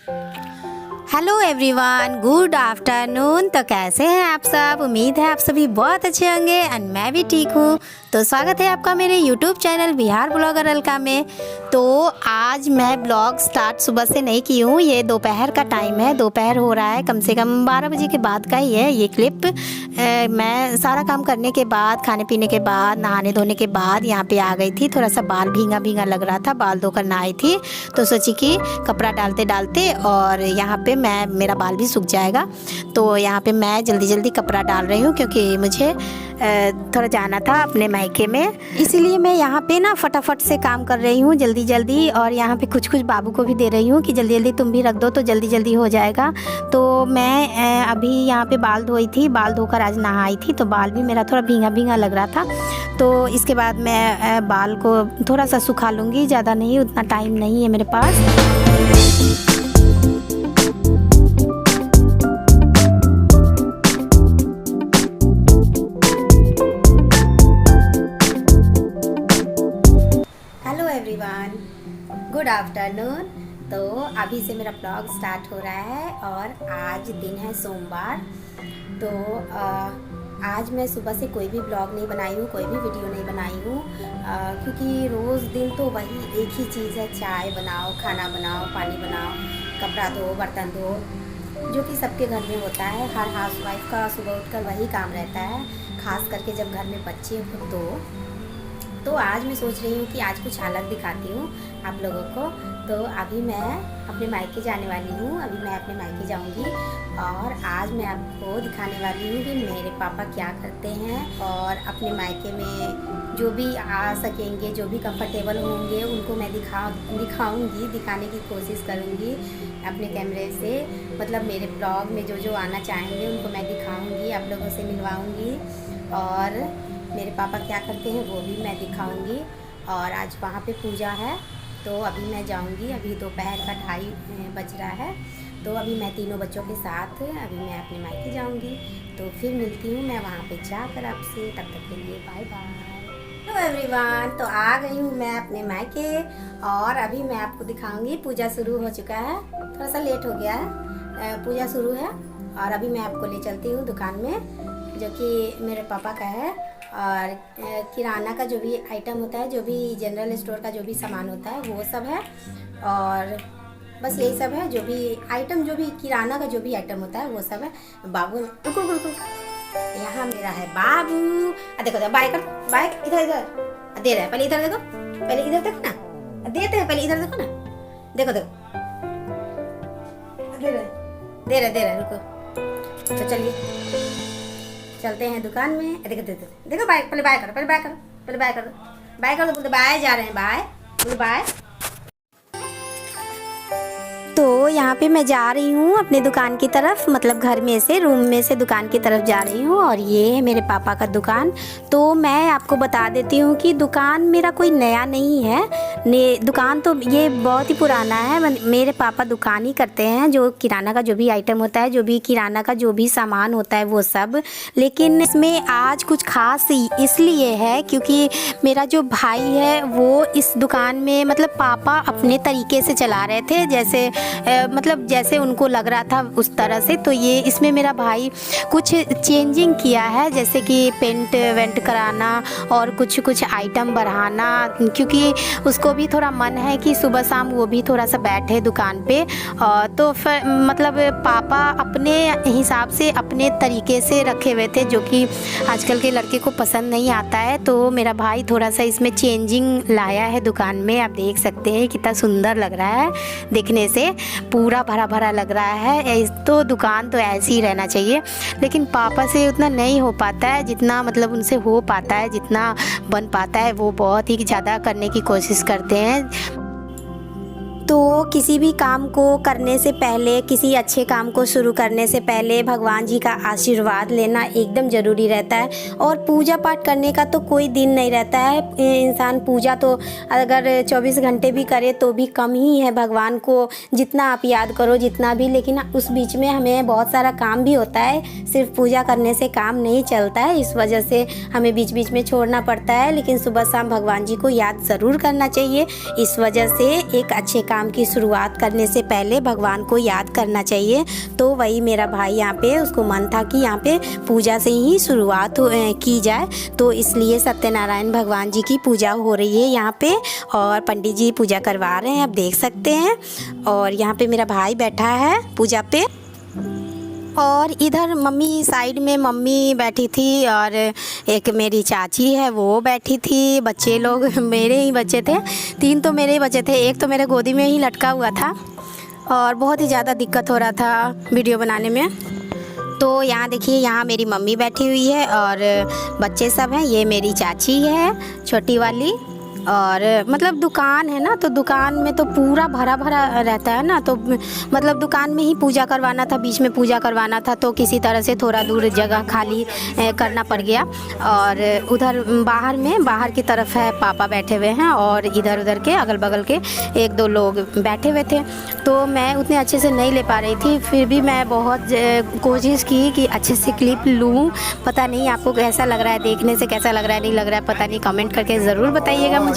Hello everyone, good afternoon. तो कैसे हैं आप सब? उम्मीद है आप सभी बहुत अच्छे होंगे एंड मैं भी ठीक हूँ। तो स्वागत है आपका मेरे YouTube channel Bihar blogger Alka में। तो आज मैं ब्लॉग स्टार्ट सुबह से नहीं की हूँ, ये दोपहर का टाइम है, दोपहर हो रहा है, कम से कम 12 बजे के बाद का ही है ये क्लिप। मैं सारा काम करने के बाद, खाने पीने के बाद, नहाने धोने के बाद यहाँ पे आ गई थी। थोड़ा सा बाल भींगा भींगा लग रहा था, बाल धोकर नहाई थी तो सोची कि कपड़ा डालते डालते और यहाँ पे मेरा बाल भी सूख जाएगा। तो यहाँ पे मैं जल्दी जल्दी कपड़ा डाल रही हूँ क्योंकि मुझे थोड़ा जाना था अपने मायके में, इसीलिए मैं यहाँ पे ना फटाफट से काम कर रही हूँ जल्दी जल्दी। और यहाँ पे कुछ कुछ बाबू को भी दे रही हूँ कि जल्दी जल्दी तुम भी रख दो तो जल्दी जल्दी हो जाएगा। तो मैं अभी यहाँ पे बाल धोई थी, बाल धोकर आज नहाई थी तो बाल भी मेरा थोड़ा भींगा भींगा लग रहा था। तो इसके बाद मैं बाल को थोड़ा सा सुखा लूँगी, ज़्यादा नहीं, उतना टाइम नहीं है मेरे पास। Good afternoon. तो अभी से मेरा ब्लॉग स्टार्ट हो रहा है और आज दिन है सोमवार। तो आज मैं सुबह से कोई भी ब्लॉग नहीं बनाई हूँ, कोई भी वीडियो नहीं बनाई हूँ क्योंकि रोज़ दिन तो वही एक ही चीज़ है, चाय बनाओ, खाना बनाओ, पानी बनाओ, कपड़ा धो, बर्तन धो, जो कि सबके घर में होता है। हर हाउसवाइफ का सुबह उठकर वही काम रहता है, ख़ास करके जब घर में बच्चे हो। तो आज मैं सोच रही हूँ कि आज कुछ अलग दिखाती हूँ आप लोगों को। तो अभी मैं अपने मायके जाने वाली हूँ, अभी मैं अपने मायके जाऊँगी और आज मैं आपको दिखाने वाली हूँ कि मेरे पापा क्या करते हैं और अपने मायके में जो भी आ सकेंगे, जो भी कंफर्टेबल होंगे उनको मैं दिखाऊँगी, दिखाने की कोशिश करूँगी अपने कैमरे से। मतलब मेरे ब्लॉग में जो जो आना चाहेंगे उनको मैं दिखाऊँगी, आप लोगों से मिलवाऊँगी और मेरे पापा क्या करते हैं वो भी मैं दिखाऊंगी। और आज वहाँ पे पूजा है तो अभी मैं जाऊंगी, अभी दोपहर का 2:30 बज रहा है। तो अभी मैं तीनों बच्चों के साथ अभी मैं अपने मायके जाऊंगी। तो फिर मिलती हूँ मैं वहाँ पे जाकर आपसे, तब तक के लिए बाय बाय। हेलो एवरीवन, तो आ गई हूँ मैं अपने मायके और अभी मैं आपको दिखाऊंगी। पूजा शुरू हो चुका है, थोड़ा सा लेट हो गया है, पूजा शुरू है और अभी मैं आपको ले चलती हूँ दुकान में जो कि मेरे पापा का है। और किराना का जो भी आइटम होता है, जो भी जनरल स्टोर का जो भी सामान होता है वो सब है और बस यही सब है। जो भी आइटम, जो भी किराना का जो भी आइटम होता है वो सब है। बाबू रुको रुको रुको, यहाँ मेरा है बाबू। देखो देखो, बाय कर, बाय इधर इधर दे रहा है, पहले इधर देखो, पहले इधर देखो ना, देते हैं, पहले इधर देखो ना, देखो देखो दे रहे रुको। तो चलिए चलते हैं दुकान में। देखो देखो देखो, बाय, पहले बाय करो, पहले बाय करो, पहले बाय करो, बाय करो, बोलते बाय जा रहे हैं, बाय बोलो बाय। तो यहाँ पे मैं जा रही हूँ अपने दुकान की तरफ, मतलब घर में से, रूम में से दुकान की तरफ जा रही हूँ और ये है मेरे पापा का दुकान। तो मैं आपको बता देती हूँ कि दुकान मेरा कोई नया नहीं है, दुकान तो ये बहुत ही पुराना है। मेरे पापा दुकान ही करते हैं, जो किराना का जो भी आइटम होता है, जो भी किराना का जो भी सामान होता है वो सब। लेकिन इसमें आज कुछ खास इसलिए है क्योंकि मेरा जो भाई है वो इस दुकान में, मतलब पापा अपने तरीके से चला रहे थे, जैसे मतलब जैसे उनको लग रहा था उस तरह से। तो ये इसमें मेरा भाई कुछ चेंजिंग किया है, जैसे कि पेंट वेंट कराना और कुछ कुछ आइटम बढ़ाना, क्योंकि उसको भी थोड़ा मन है कि सुबह शाम वो भी थोड़ा सा बैठे दुकान पे। तो फिर मतलब पापा अपने हिसाब से, अपने तरीके से रखे हुए थे, जो कि आजकल के लड़के को पसंद नहीं आता है। तो मेरा भाई थोड़ा सा इसमें चेंजिंग लाया है दुकान में। आप देख सकते हैं कितना सुंदर लग रहा है, देखने से पूरा भरा भरा लग रहा है। तो दुकान तो ऐसी ही रहना चाहिए, लेकिन पापा से उतना नहीं हो पाता है जितना मतलब उनसे हो पाता है, जितना बन पाता है वो बहुत ही ज़्यादा करने की कोशिश करते हैं। तो किसी भी काम को करने से पहले, किसी अच्छे काम को शुरू करने से पहले भगवान जी का आशीर्वाद लेना एकदम ज़रूरी रहता है। और पूजा पाठ करने का तो कोई दिन नहीं रहता है। इंसान पूजा तो अगर 24 घंटे भी करे तो भी कम ही है, भगवान को जितना आप याद करो, जितना भी। लेकिन उस बीच में हमें बहुत सारा काम भी होता है, सिर्फ पूजा करने से काम नहीं चलता है। इस वजह से हमें बीच बीच में छोड़ना पड़ता है, लेकिन सुबह शाम भगवान जी को याद ज़रूर करना चाहिए। इस वजह से एक अच्छे काम की शुरुआत करने से पहले भगवान को याद करना चाहिए। तो वही मेरा भाई यहाँ पे उसको मन था कि यहाँ पे पूजा से ही शुरुआत की जाए, तो इसलिए सत्यनारायण भगवान जी की पूजा हो रही है यहाँ पे और पंडित जी पूजा करवा रहे हैं, आप देख सकते हैं। और यहाँ पे मेरा भाई बैठा है पूजा पे और इधर मम्मी साइड में मम्मी बैठी थी और एक मेरी चाची है वो बैठी थी। बच्चे लोग मेरे ही बच्चे थे, 3 तो मेरे ही बच्चे थे, एक तो मेरे गोदी में ही लटका हुआ था और बहुत ही ज़्यादा दिक्कत हो रहा था वीडियो बनाने में। तो यहाँ देखिए, यहाँ मेरी मम्मी बैठी हुई है और बच्चे सब हैं। ये मेरी चाची है छोटी वाली, और मतलब दुकान है ना, तो दुकान में तो पूरा भरा भरा रहता है ना, तो मतलब दुकान में ही पूजा करवाना था, बीच में पूजा करवाना था, तो किसी तरह से थोड़ा दूर जगह खाली करना पड़ गया। और उधर बाहर की तरफ है पापा बैठे हुए हैं और इधर उधर के अगल बगल के 1-2 लोग बैठे हुए थे। तो मैं उतने अच्छे से नहीं ले पा रही थी, फिर भी मैं बहुत कोशिश की कि अच्छे से क्लिप लूँ। पता नहीं आपको कैसा लग रहा है, देखने से कैसा लग रहा है, नहीं लग रहा है पता नहीं, कमेंट करके ज़रूर बताइएगा मुझे।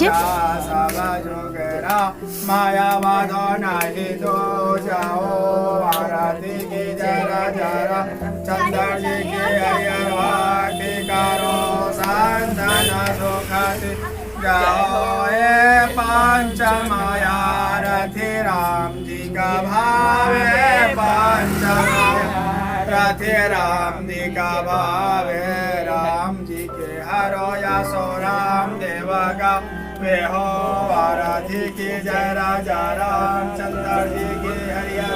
राम जी का भावे राम जी का भावे, राम जी के हरो या सो राम देव का वे हो, आराधी की जय राजा रामचंद्र जी की हरिया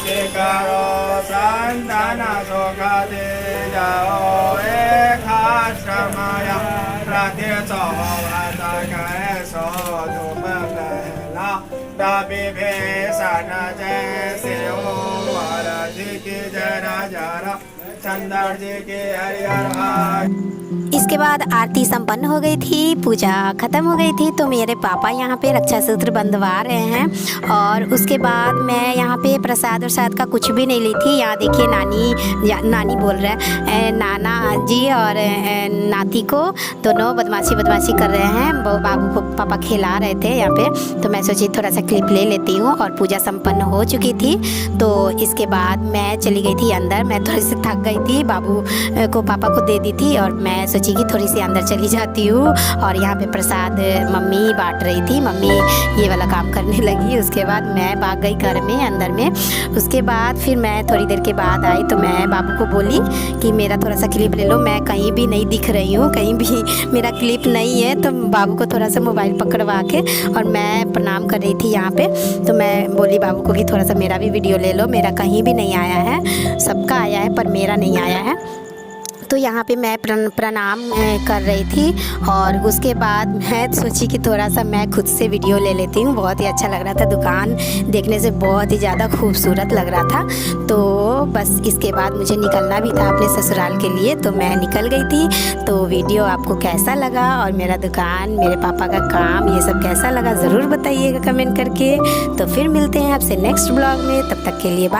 के करो, संताना धोखा दे जाओ एक माया राधे सोहता कहे सो धूम पहला दाबी भेषण जैसे हो, आराधी की जय राजा रामचंद्र जी की हरिया। इसके बाद आरती संपन्न हो गई थी, पूजा ख़त्म हो गई थी, तो मेरे पापा यहाँ पे रक्षा सूत्र बंधवा रहे हैं। और उसके बाद मैं यहाँ पे प्रसाद वरसाद का कुछ भी नहीं ली थी। यहाँ देखिए नानी बोल रहा है, नाना जी और नाती को दोनों बदमाशी कर रहे हैं। बाबू को पापा खिला रहे थे यहाँ पे, तो मैं सोची थोड़ा सा क्लिप ले लेती हूँ। और पूजा संपन्न हो चुकी थी, तो इसके बाद मैं चली गई थी अंदर। मैं थोड़ी सी थक गई थी, बाबू को पापा को दे दी थी और मैं सोची कि थोड़ी सी अंदर चली जाती हूँ। और यहाँ पे प्रसाद मम्मी बांट रही थी, मम्मी ये वाला काम करने लगी। उसके बाद मैं भाग गई घर में अंदर में। उसके बाद फिर मैं थोड़ी देर के बाद आई, तो मैं बाबू को बोली कि मेरा थोड़ा सा क्लिप ले लो, मैं कहीं भी नहीं दिख रही हूँ, कहीं भी मेरा क्लिप नहीं है। तो बाबू को थोड़ा सा मोबाइल पकड़वा के और मैं प्रणाम कर रही थी यहाँ पे, तो मैं बोली बाबू को कि थोड़ा सा मेरा भी वीडियो ले लो, मेरा कहीं भी नहीं आया है, सबका आया है पर मेरा नहीं आया है। तो यहाँ पे मैं प्रणाम कर रही थी और उसके बाद मैं सोची कि थोड़ा सा मैं खुद से वीडियो ले लेती हूँ। बहुत ही अच्छा लग रहा था, दुकान देखने से बहुत ही ज़्यादा खूबसूरत लग रहा था। तो बस इसके बाद मुझे निकलना भी था अपने ससुराल के लिए, तो मैं निकल गई थी। तो वीडियो आपको कैसा लगा और मेरा दुकान, मेरे पापा का काम, ये सब कैसा लगा ज़रूर बताइएगा कमेंट करके। तो फिर मिलते हैं आपसे नेक्स्ट ब्लॉग में, तब तक के लिए बाय।